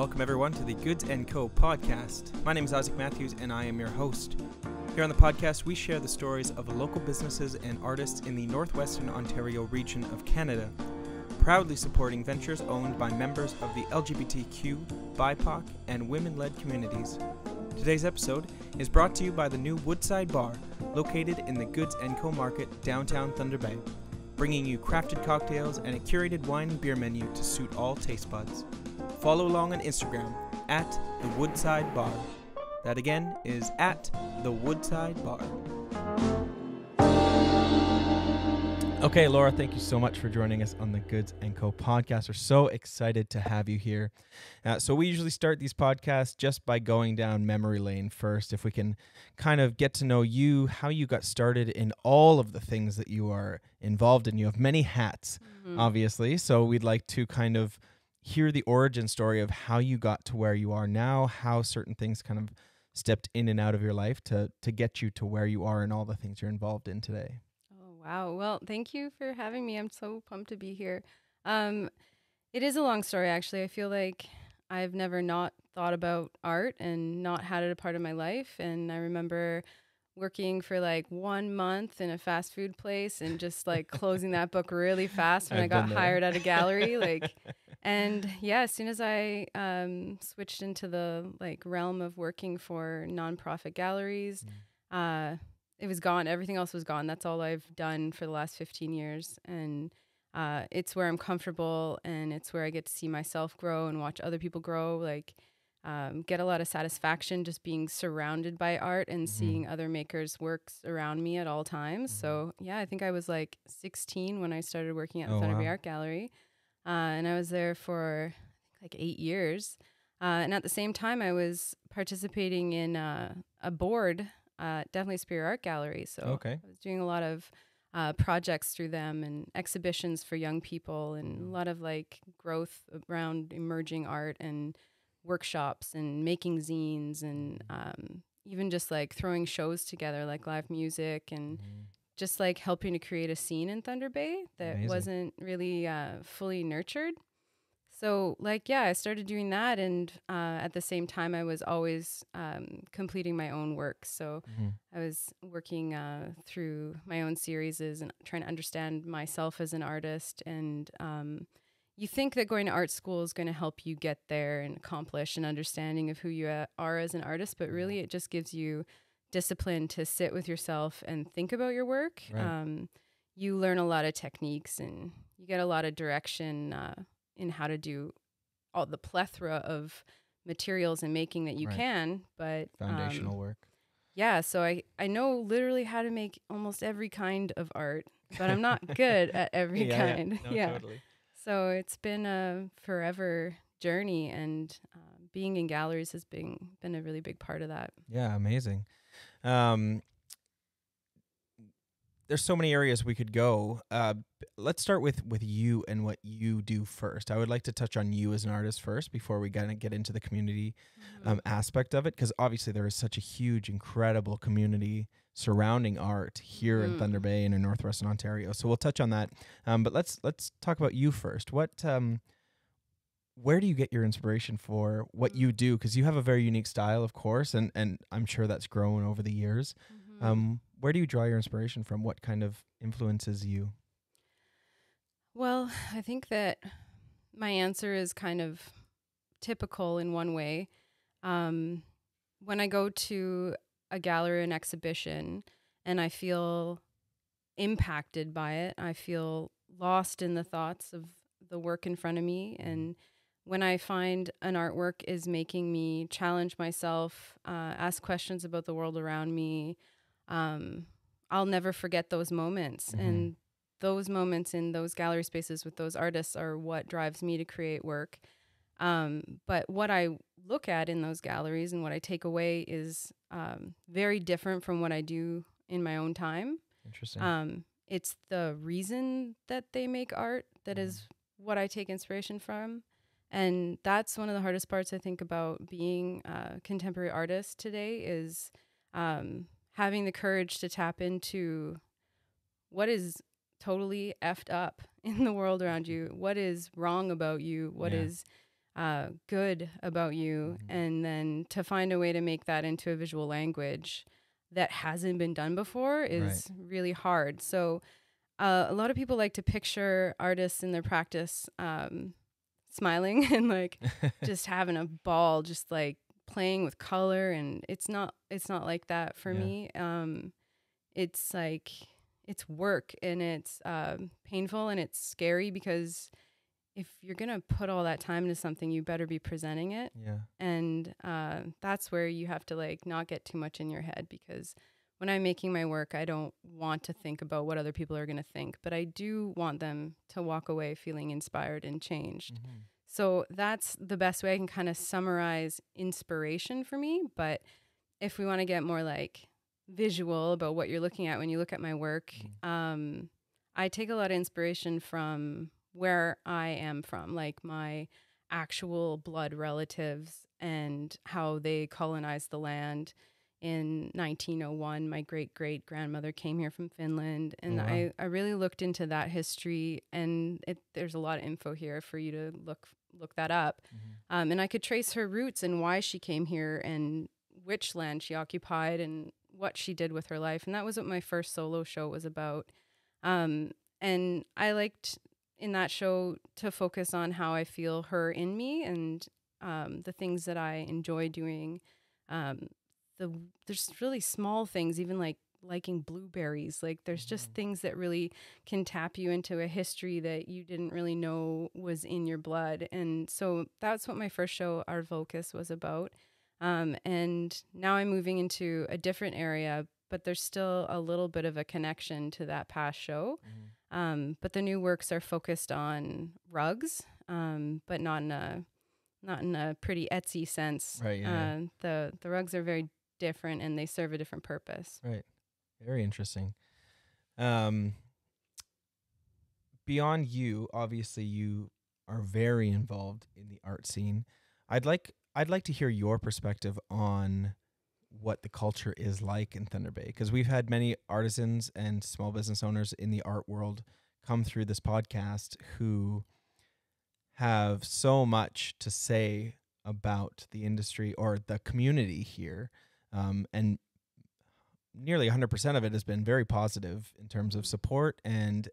Welcome everyone to the Goods & Co. podcast. My name is Isaac Matthews and I am your host. Here on the podcast, we share the stories of local businesses and artists in the Northwestern Ontario region of Canada, proudly supporting ventures owned by members of the LGBTQ, BIPOC, and women-led communities. Today's episode is brought to you by the new Woodside Bar, located in the Goods & Co. Market, downtown Thunder Bay, bringing you crafted cocktails and a curated wine and beer menu to suit all taste buds. Follow along on Instagram at the Woodside Bar. That again is at the Woodside Bar. Okay, Laura, thank you so much for joining us on the Goods & Co. podcast. We're so excited to have you here. So we usually start these podcasts just by going down memory lane first. If we can kind of get to know you, how you got started in all of the things that you are involved in. You have many hats, obviously. So we'd like to kind of hear the origin story of how you got to where you are now, how certain things kind of stepped in and out of your life to get you to where you are and all the things you're involved in today. Wow. Well, thank you for having me. I'm so pumped to be here. It is a long story, actually. I feel like I've never not thought about art and not had it a part of my life. And I remember working for like 1 month in a fast food place and just like closing that book really fast when I got hired at a gallery. And yeah, as soon as I switched into the like realm of working for nonprofit galleries, it was gone. Everything else was gone. That's all I've done for the last 15 years. And it's where I'm comfortable and it's where I get to see myself grow and watch other people grow. Get a lot of satisfaction just being surrounded by art and seeing other makers' works around me at all times. So yeah, I think I was like 16 when I started working at the Thunder Bay Art Gallery. And I was there for like 8 years. And at the same time, I was participating in a board definitely Superior Art Gallery. So I was doing a lot of projects through them and exhibitions for young people and a lot of like growth around emerging art and workshops and making zines and even just like throwing shows together like live music and just like helping to create a scene in Thunder Bay that wasn't really fully nurtured. So I started doing that. And at the same time, I was always completing my own work. So I was working through my own series and trying to understand myself as an artist. And you think that going to art school is going to help you get there and accomplish an understanding of who you are as an artist. But really, it just gives you discipline to sit with yourself and think about your work. Right. You learn a lot of techniques and you get a lot of direction in how to do all the plethora of materials and making that you can, but foundational work. Yeah, so I know literally how to make almost every kind of art, but I'm not good at every kind. Yeah. No, totally. So it's been a forever journey, and being in galleries has been a really big part of that. Yeah, amazing. There's so many areas we could go. Let's start with you and what you do first. I would like to touch on you as an artist first before we kind of get into the community aspect of it, because obviously there is such a huge, incredible community surrounding art here in Thunder Bay and in Northwestern Ontario. So we'll touch on that. But let's talk about you first. Where do you get your inspiration for what you do? Because you have a very unique style, of course, and I'm sure that's grown over the years. Where do you draw your inspiration from? What kind of influences you? Well, I think that my answer is kind of typical in one way. When I go to a gallery or an exhibition and I feel impacted by it, I feel lost in the thoughts of the work in front of me. And when I find an artwork is making me challenge myself, ask questions about the world around me, I'll never forget those moments. And those moments in those gallery spaces with those artists are what drives me to create work. But what I look at in those galleries and what I take away is very different from what I do in my own time. Interesting. It's the reason that they make art that is what I take inspiration from. And that's one of the hardest parts, I think, about being a contemporary artist today is having the courage to tap into what is totally effed up in the world around you, what is wrong about you, what is good about you, and then to find a way to make that into a visual language that hasn't been done before is really hard. So a lot of people like to picture artists in their practice smiling and like just having a ball, just like playing with color, and it's not like that for me. It's like it's work, and it's painful, and it's scary, because if you're gonna put all that time into something, you better be presenting it. And that's where you have to like not get too much in your head, because when I'm making my work, I don't want to think about what other people are gonna think, but I do want them to walk away feeling inspired and changed. So that's the best way I can kind of summarize inspiration for me. But if we want to get more like visual about what you're looking at when you look at my work, I take a lot of inspiration from where I am from, like my actual blood relatives and how they colonized the land. In 1901, my great-great-grandmother came here from Finland, and I really looked into that history, and there's a lot of info here for you to look that up. And I could trace her roots and why she came here and which land she occupied and what she did with her life. And that was what my first solo show was about. And I liked in that show to focus on how I feel her in me, and the things that I enjoy doing. There's really small things, even like liking blueberries. Like there's just things that really can tap you into a history that you didn't really know was in your blood. And so that's what my first show, Art Vocus, was about. And now I'm moving into a different area, but there's still a little bit of a connection to that past show. But the new works are focused on rugs, but not in a pretty Etsy sense. The rugs are very different, and they serve a different purpose. Very interesting. Beyond you, obviously you are very involved in the art scene. I'd like to hear your perspective on what the culture is like in Thunder Bay, because we've had many artisans and small business owners in the art world come through this podcast who have so much to say about the industry or the community here. And nearly 100% of it has been very positive in terms of support and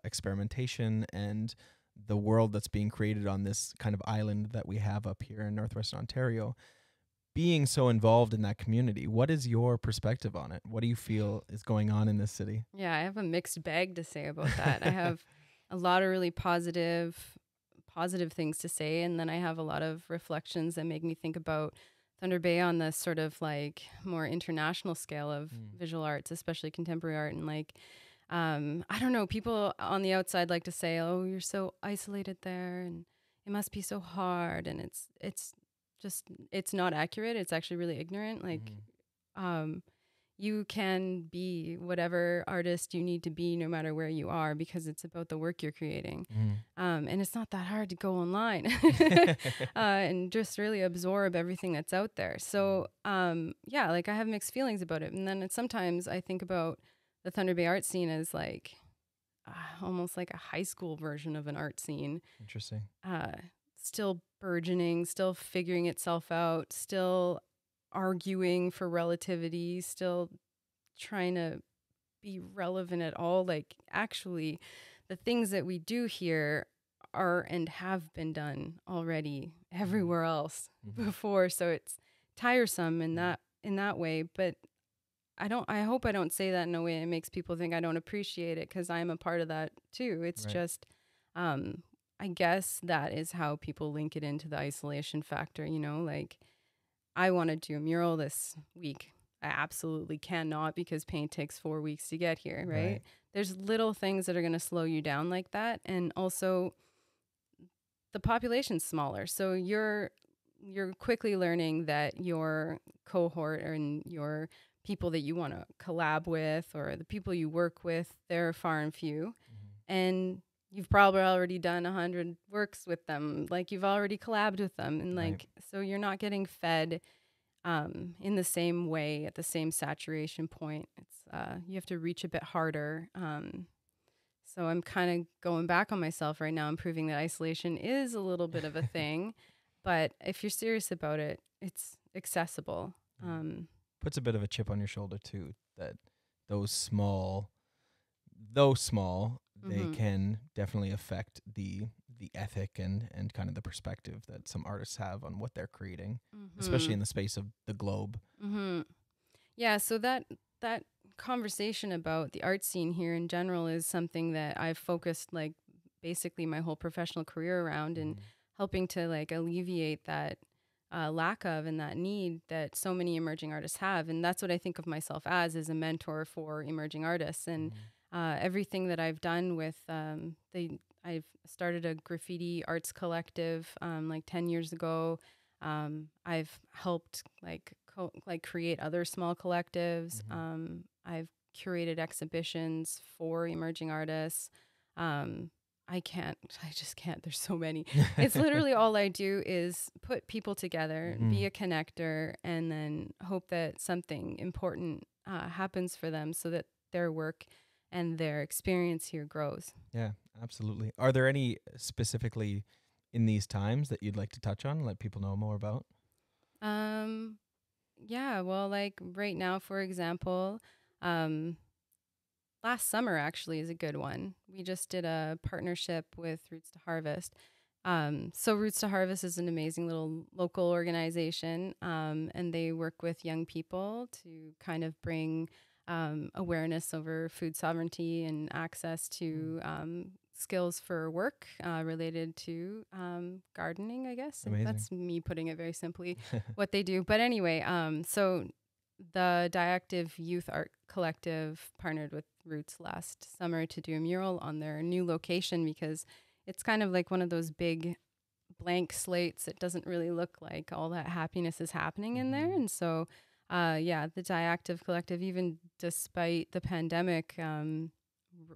experimentation and the world that's being created on this kind of island that we have up here in Northwestern Ontario. Being so involved in that community, what is your perspective on it? What do you feel is going on in this city? Yeah, I have a mixed bag to say about that. I have a lot of really positive things to say, and then I have a lot of reflections that make me think about Thunder Bay on this sort of like more international scale of visual arts, especially contemporary art. And like, I don't know, people on the outside like to say, oh, you're so isolated there and it must be so hard. And it's not accurate. It's actually really ignorant. Like, you can be whatever artist you need to be no matter where you are, because it's about the work you're creating. And it's not that hard to go online and just really absorb everything that's out there. So yeah, like I have mixed feelings about it. And then sometimes I think about the Thunder Bay art scene as like almost like a high school version of an art scene. Interesting. Still burgeoning, still figuring itself out, still arguing for relativity, still trying to be relevant at all. Like actually the things that we do here are and have been done already everywhere else before. So it's tiresome in that way. But I hope I don't say that in a way that makes people think I don't appreciate it, because I'm a part of that too. It's just I guess that is how people link it into the isolation factor, you know, like I want to do a mural this week. I absolutely cannot, because paint takes 4 weeks to get here, right? There's little things that are going to slow you down like that. And also the population's smaller. So you're quickly learning that your cohort and your people that you want to collab with or the people you work with, they're far and few. And you've probably already done 100 works with them. Like you've already collabed with them. And like, so you're not getting fed in the same way at the same saturation point. It's, you have to reach a bit harder. So I'm kind of going back on myself right now and proving that isolation is a little bit of a thing. But if you're serious about it, it's accessible. Puts a bit of a chip on your shoulder too, that those small, though small, they can definitely affect the ethic and kind of the perspective that some artists have on what they're creating, especially in the space of the globe. Yeah, so that conversation about the art scene here in general is something that I've focused like basically my whole professional career around, and helping to like alleviate that lack of and that need that so many emerging artists have. And that's what I think of myself as a mentor for emerging artists. And everything that I've done with I've started a graffiti arts collective like 10 years ago. I've helped create other small collectives. I've curated exhibitions for emerging artists. I just can't. There's so many. It's literally all I do is put people together, be a connector, and then hope that something important happens for them so that their work and their experience here grows. Yeah, absolutely. Are there any specifically in these times that you'd like to touch on, let people know more about? Yeah, well, like right now, for example, last summer actually is a good one. We just did a partnership with Roots to Harvest. So Roots to Harvest is an amazing little local organization, and they work with young people to kind of bring awareness over food sovereignty and access to skills for work related to gardening, I guess. Amazing. That's me putting it very simply, what they do. But anyway, so the Diactive Youth Art Collective partnered with Roots last summer to do a mural on their new location, because it's kind of like one of those big blank slates. It doesn't really look like all that happiness is happening in there. And so, the Diactive Collective, even despite the pandemic,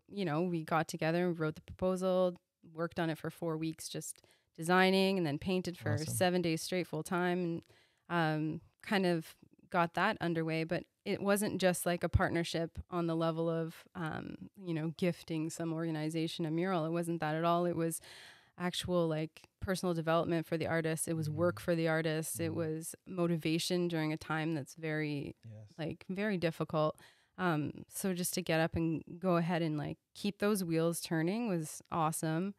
we got together and wrote the proposal, worked on it for 4 weeks, just designing, and then painted for 7 days straight full time, and kind of got that underway. But it wasn't just like a partnership on the level of, gifting some organization a mural. It wasn't that at all. It was actual like personal development for the artist. It was work for the artist. It was motivation during a time that's very difficult. So just to get up and go ahead and like keep those wheels turning was awesome.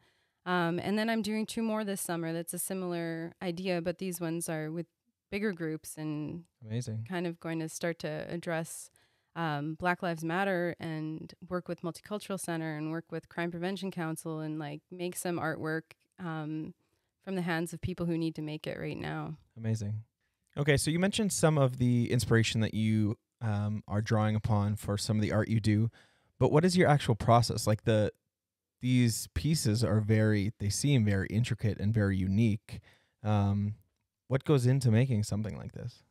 And then I'm doing 2 more this summer. That's a similar idea, but these ones are with bigger groups and amazing, kind of going to start to address Black Lives Matter and work with Multicultural Center and work with Crime Prevention Council and like make some artwork from the hands of people who need to make it right now. Amazing. Okay, so you mentioned some of the inspiration that you are drawing upon for some of the art you do, but what is your actual process? Like these pieces are they seem very intricate and very unique. What goes into making something like this?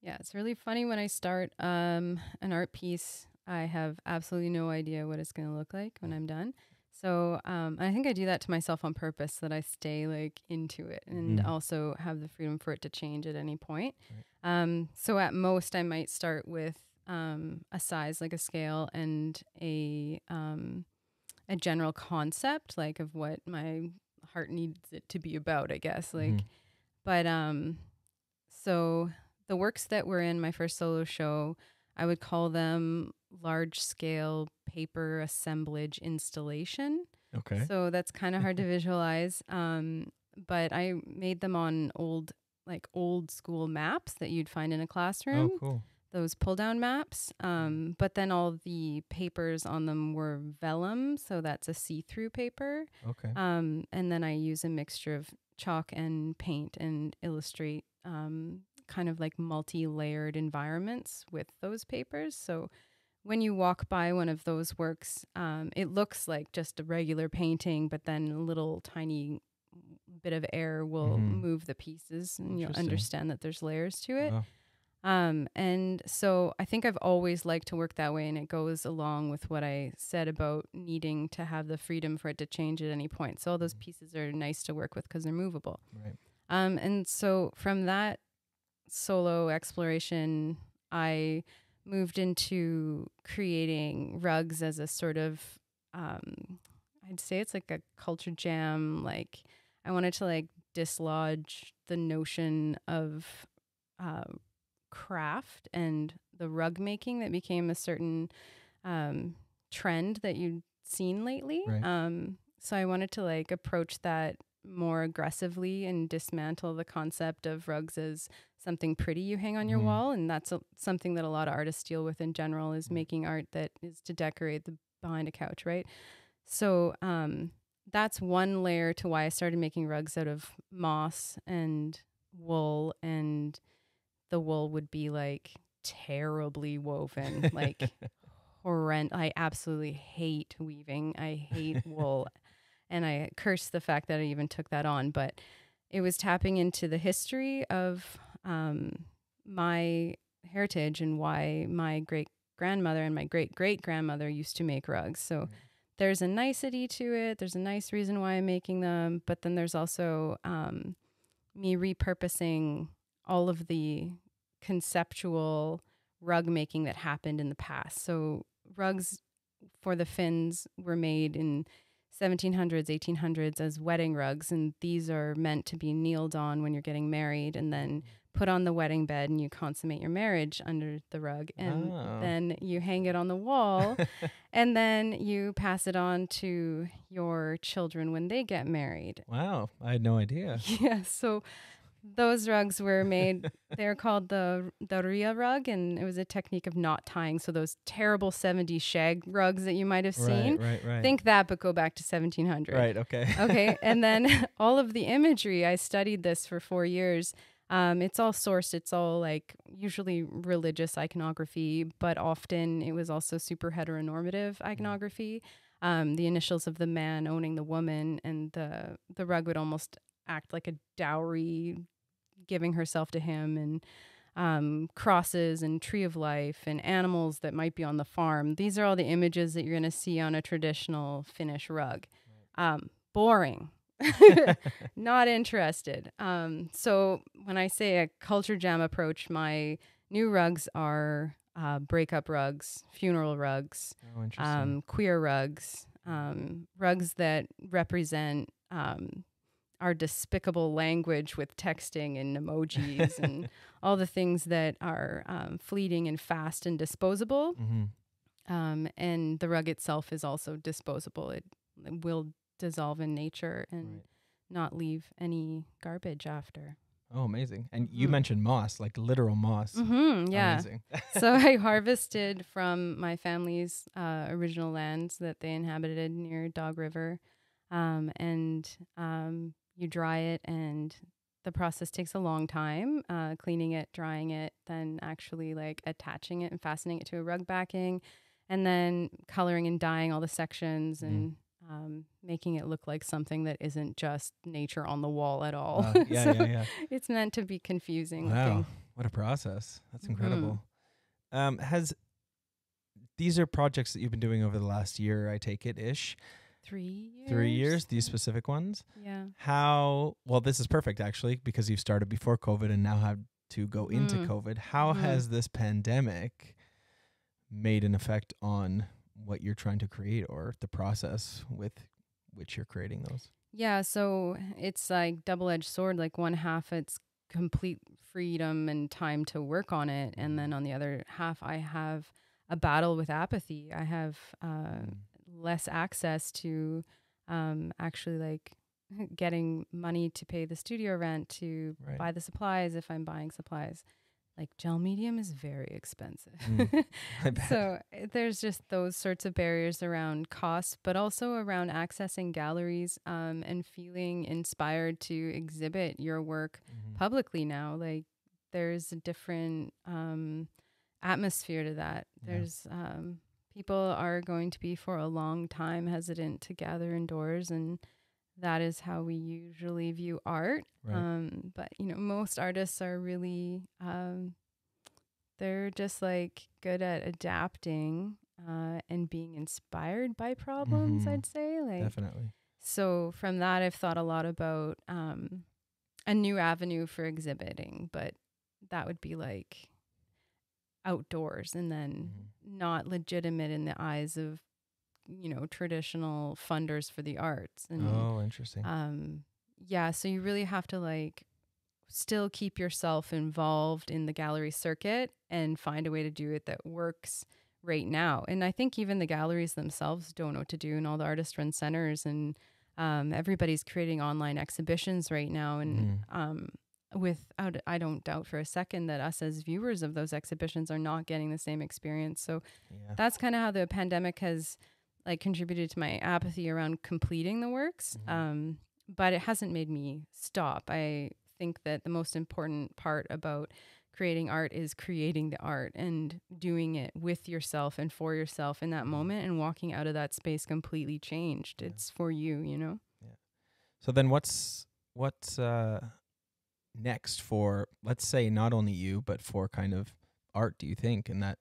Yeah, it's really funny when I start an art piece, I have absolutely no idea what it's going to look like when I'm done. So I think I do that to myself on purpose, so that I stay like into it and also have the freedom for it to change at any point. Right. So at most I might start with a size, like a scale, and a general concept, like of what my heart needs it to be about, I guess. Like, but so the works that were in my first solo show, I would call them large-scale paper assemblage installation. Okay. So that's kind of hard to visualize. But I made them on old school maps that you'd find in a classroom. Oh, cool. Those pull-down maps. But then all the papers on them were vellum, so that's a see-through paper. Okay. And then I use a mixture of chalk and paint and illustrate kind of like multi-layered environments with those papers. So when you walk by one of those works, it looks like just a regular painting, but then a little tiny bit of air will move the pieces, and you'll understand that there's layers to it. Wow. And so I think I've always liked to work that way, and it goes along with what I said about needing to have the freedom for it to change at any point. So all those pieces are nice to work with because they're movable. Right. And so from that solo exploration, I moved into creating rugs as a sort of I'd say it's like a culture jam. Like I wanted to like dislodge the notion of craft and the rug making that became a certain trend that you'd seen lately. Right. So I wanted to like approach that more aggressively and dismantle the concept of rugs as something pretty you hang on your wall. And that's something that a lot of artists deal with in general, is making art that is to decorate the behind a couch, right? So that's one layer to why I started making rugs out of moss and wool, and the wool would be like terribly woven, like horrendous. I absolutely hate weaving. I hate wool. And I curse the fact that I even took that on. But it was tapping into the history of my heritage and why my great-grandmother and my great-great-grandmother used to make rugs. So there's a nicety to it. There's a nice reason why I'm making them. But then there's also me repurposing all of the conceptual rug making that happened in the past. So rugs for the Finns were made in 1700s, 1800s as wedding rugs, and these are meant to be kneeled on when you're getting married and then put on the wedding bed, and you consummate your marriage under the rug, and then you hang it on the wall and then you pass it on to your children when they get married. Wow, I had no idea. Yeah, so those rugs were made, they're called the Ria rug, and it was a technique of knot tying. So those terrible 70s shag rugs that you might have seen. Right. Think that, but go back to 1700. Right, okay. Okay, and then all of the imagery, I studied this for 4 years. It's all sourced. It's all like usually religious iconography, but often it was also super heteronormative iconography. The initials of the man owning the woman, and the rug would almost act like a dowry, giving herself to him, and crosses and tree of life and animals that might be on the farm. These are all the images that you're going to see on a traditional Finnish rug. Boring. Not interested. So when I say a culture jam approach, my new rugs are breakup rugs, funeral rugs, queer rugs, rugs that represent our despicable language with texting and emojis and all the things that are fleeting and fast and disposable. And the rug itself is also disposable. It will dissolve in nature and not leave any garbage after. Oh, amazing. And you mentioned moss, like literal moss. Yeah. Amazing. So I harvested from my family's original lands that they inhabited near Dog River. And you dry it, and the process takes a long time, cleaning it, drying it, then actually like attaching it and fastening it to a rug backing, and then coloring and dyeing all the sections and making it look like something that isn't just nature on the wall at all. Yeah. It's meant to be confusing. Wow, looking. what a process. That's incredible. These are projects that you've been doing over the last year, I take it, ish. 3 years. 3 years, these specific ones? Yeah. Well, this is perfect actually, because you've started before COVID and now have to go into COVID. How has this pandemic made an effect on what you're trying to create, or the process with which you're creating those? Yeah, so it's like double-edged sword. Like one half, it's complete freedom and time to work on it. And then on the other half, I have a battle with apathy. I have less access to actually like getting money to pay the studio rent, to buy the supplies if I'm buying supplies. Like gel medium is very expensive. I bet. So there's just those sorts of barriers around cost, but also around accessing galleries and feeling inspired to exhibit your work publicly now. Like there's a different atmosphere to that. There's people are going to be for a long time hesitant to gather indoors, and that is how we usually view art. But, you know, most artists are really, they're just like good at adapting and being inspired by problems, I'd say. Like, definitely. So from that, I've thought a lot about a new avenue for exhibiting, but that would be like outdoors and then not legitimate in the eyes of traditional funders for the arts. And interesting. so you really have to like still keep yourself involved in the gallery circuit and find a way to do it that works right now. And I think even the galleries themselves don't know what to do, and all the artist run centers, and everybody's creating online exhibitions right now. And without, I don't doubt for a second that us as viewers of those exhibitions are not getting the same experience. So that's kind of how the pandemic has like contributed to my apathy around completing the works. But it hasn't made me stop. I think that the most important part about creating art is creating the art and doing it with yourself and for yourself in that moment, and walking out of that space completely changed. It's for you, Yeah. So then what's next for, let's say, not only you, but for kind of art, do you think, in that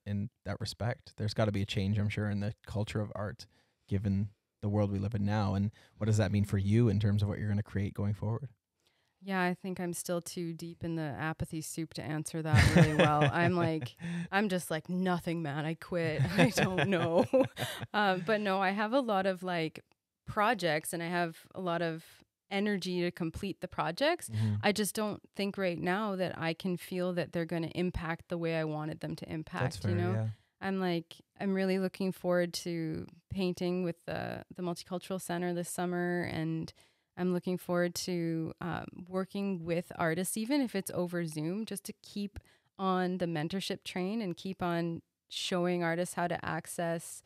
respect? There's got to be a change, I'm sure, in the culture of art, given the world we live in now. And what does that mean for you in terms of what you're going to create going forward? Yeah, I think I'm still too deep in the apathy soup to answer that really well. I'm just like, nothing, man. I quit. I don't know. But no, I have a lot of like projects, and I have a lot of energy to complete the projects. I just don't think right now that I can feel that they're going to impact the way I wanted them to impact. That's fair, yeah. I'm really looking forward to painting with the Multicultural Center this summer, and I'm looking forward to working with artists, even if it's over Zoom, just to keep on the mentorship train and keep on showing artists how to access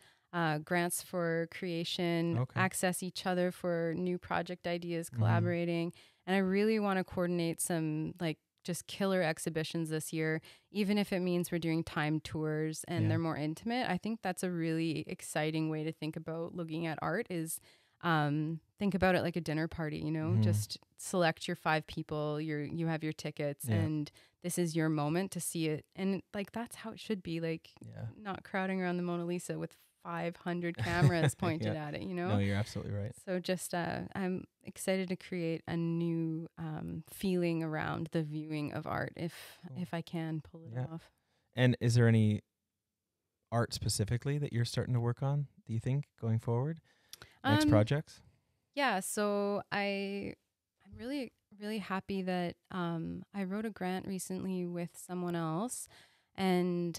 grants for creation, access each other for new project ideas, collaborating. And I really want to coordinate some like just killer exhibitions this year, even if it means we're doing timed tours and they're more intimate. I think that's a really exciting way to think about looking at art, is think about it like a dinner party, just select your 5 people, you have your tickets, and this is your moment to see it. And like, that's how it should be, like not crowding around the Mona Lisa with 500 cameras pointed at it, No, you're absolutely right. So just, I'm excited to create a new feeling around the viewing of art, if I can pull it off. And is there any art specifically that you're starting to work on, do you think, going forward? Next projects? Yeah, so I'm really, really happy that I wrote a grant recently with someone else. And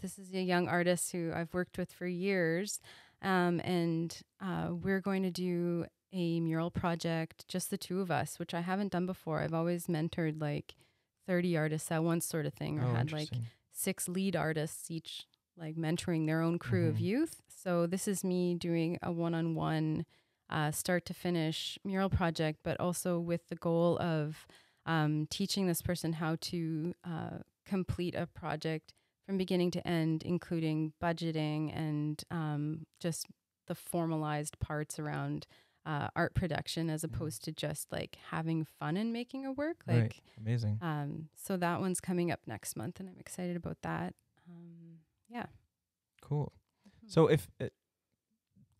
this is a young artist who I've worked with for years. And we're going to do a mural project, just the 2 of us, which I haven't done before. I've always mentored like 30 artists at once, sort of thing, or had like 6 lead artists each, like mentoring their own crew of youth. So this is me doing a one-on-one start to finish mural project, but also with the goal of teaching this person how to complete a project from beginning to end, including budgeting and just the formalized parts around art production, as opposed to just like having fun and making a work. Like, right. Amazing. So that one's coming up next month, and I'm excited about that. Cool. So this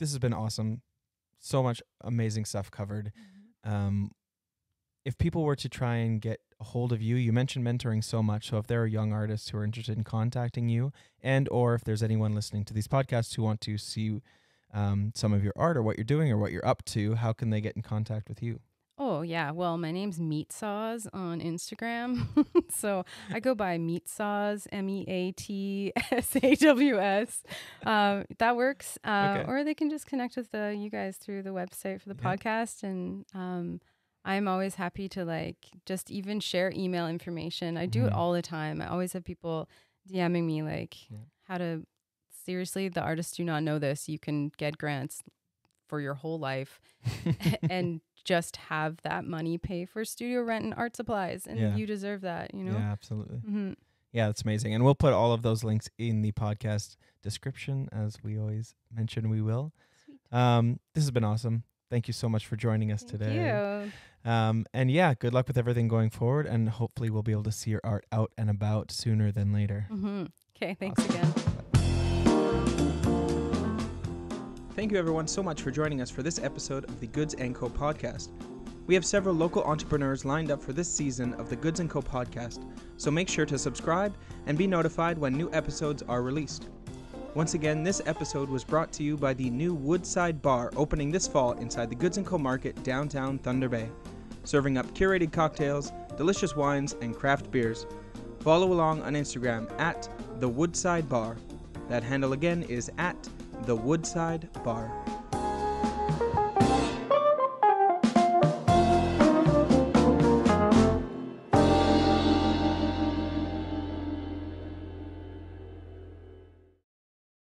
has been awesome. So much amazing stuff covered. If people were to try and get a hold of you, you mentioned mentoring so much. So if there are young artists who are interested in contacting you, and or if there's anyone listening to these podcasts who want to see some of your art or what you're doing or what you're up to, how can they get in contact with you? Oh, yeah. Well, my name's Meat Saws on Instagram. So I go by Meat Saws, MEATSAWS. That works. Or they can just connect with you guys through the website for the podcast. And I'm always happy to like just even share email information. I do it all the time. I always have people DMing me like how to, seriously, the artists do not know this. You can get grants for your whole life and just have that money pay for studio rent and art supplies, and you deserve that, Yeah, absolutely. Yeah, that's amazing. And we'll put all of those links in the podcast description, as we always mention we will. Sweet. This has been awesome. Thank you so much for joining us today. Thank you. And yeah, good luck with everything going forward, and hopefully we'll be able to see your art out and about sooner than later. Okay, thanks again. Thank you everyone so much for joining us for this episode of the Goods & Co podcast. We have several local entrepreneurs lined up for this season of the Goods & Co podcast, so make sure to subscribe and be notified when new episodes are released. Once again, this episode was brought to you by the new Woodside Bar opening this fall inside the Goods & Co. Market downtown Thunder Bay, serving up curated cocktails, delicious wines, and craft beers. Follow along on Instagram at The Woodside Bar. That handle again is at The Woodside Bar.